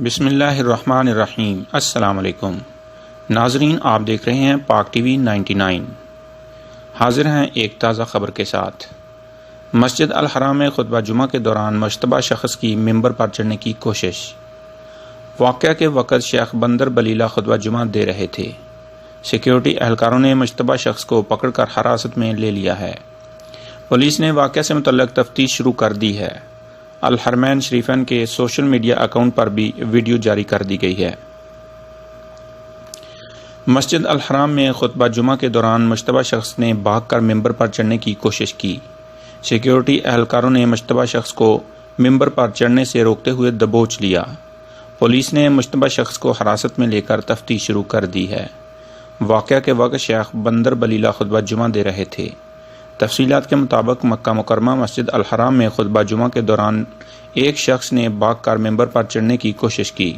بسم اللہ الرحمن الرحیم۔ السلام علیکم ناظرین، آپ دیکھ رہے ہیں پاک ٹی وی 99۔ حاضر ہیں ایک تازہ خبر کے ساتھ۔ مسجد الحرام میں خطبہ جمعہ کے دوران مشتبہ شخص کی ممبر پر چڑھنے کی کوشش۔ واقعہ کے وقت شیخ بندر بلیلہ خطبہ جمعہ دے رہے تھے۔ سیکیورٹی اہلکاروں نے مشتبہ شخص کو پکڑ کر حراست میں لے لیا ہے۔ پولیس نے واقعہ سے متعلق تفتیش شروع کر دی ہے۔ الحرمین شریفین کے سوشل میڈیا اکاؤنٹ پر بھی ویڈیو جاری کر دی گئی ہے۔ مسجد الحرام میں خطبہ جمعہ کے دوران مشتبہ شخص نے بھاگ کر ممبر پر چڑھنے کی کوشش کی۔ سیکیورٹی اہلکاروں نے مشتبہ شخص کو ممبر پر چڑھنے سے روکتے ہوئے دبوچ لیا۔ پولیس نے مشتبہ شخص کو حراست میں لے کر تفتیش شروع کر دی ہے۔ واقعہ کے وقت شیخ بندر بلیلہ خطبہ جمعہ دے رہے تھے۔ تفصیلات کے مطابق مکہ مکرمہ مسجد الحرام میں خطبہ جمعہ کے دوران ایک شخص نے بھاگ کر ممبر پر چڑھنے کی کوشش کی۔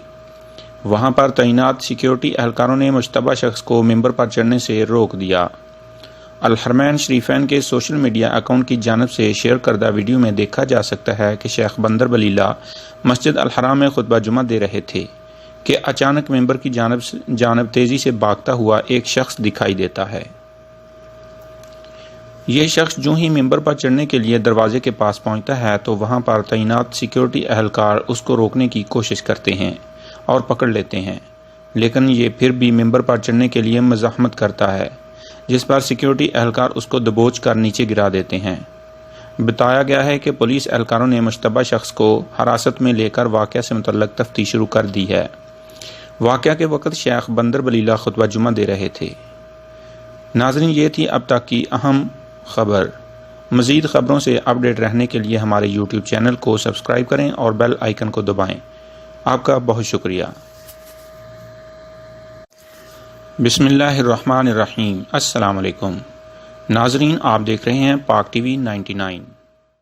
وہاں پر تعینات سیکیورٹی اہلکاروں نے مشتبہ شخص کو ممبر پر چڑھنے سے روک دیا۔ الحرمین شریفین کے سوشل میڈیا اکاؤنٹ کی جانب سے شیئر کردہ ویڈیو میں دیکھا جا سکتا ہے کہ شیخ بندر بلیلہ مسجد الحرام میں خطبہ جمعہ دے رہے تھے کہ اچانک ممبر کی جانب تیزی سے بھاگتا ہوا ایک شخص دکھائی دیتا ہے۔ یہ شخص جو ہی ممبر پر چڑھنے کے لیے دروازے کے پاس پہنچتا ہے تو وہاں پر تعینات سیکیورٹی اہلکار اس کو روکنے کی کوشش کرتے ہیں اور پکڑ لیتے ہیں، لیکن یہ پھر بھی ممبر پر چڑھنے کے لیے مزاحمت کرتا ہے، جس پر سیکیورٹی اہلکار اس کو دبوچ کر نیچے گرا دیتے ہیں۔ بتایا گیا ہے کہ پولیس اہلکاروں نے مشتبہ شخص کو حراست میں لے کر واقعہ سے متعلق تفتیش شروع کر دی ہے۔ واقعہ کے وقت شیخ بندر بلیلہ خطبہ جمعہ دے رہے تھے۔ ناظرین، یہ تھی اب تک کی اہم خبر۔ مزید خبروں سے اپڈیٹ رہنے کے لیے ہمارے یوٹیوب چینل کو سبسکرائب کریں اور بیل آئیکن کو دبائیں۔ آپ کا بہت شکریہ۔ بسم اللہ الرحمن الرحیم۔ السلام علیکم ناظرین، آپ دیکھ رہے ہیں پاک ٹی وی 99۔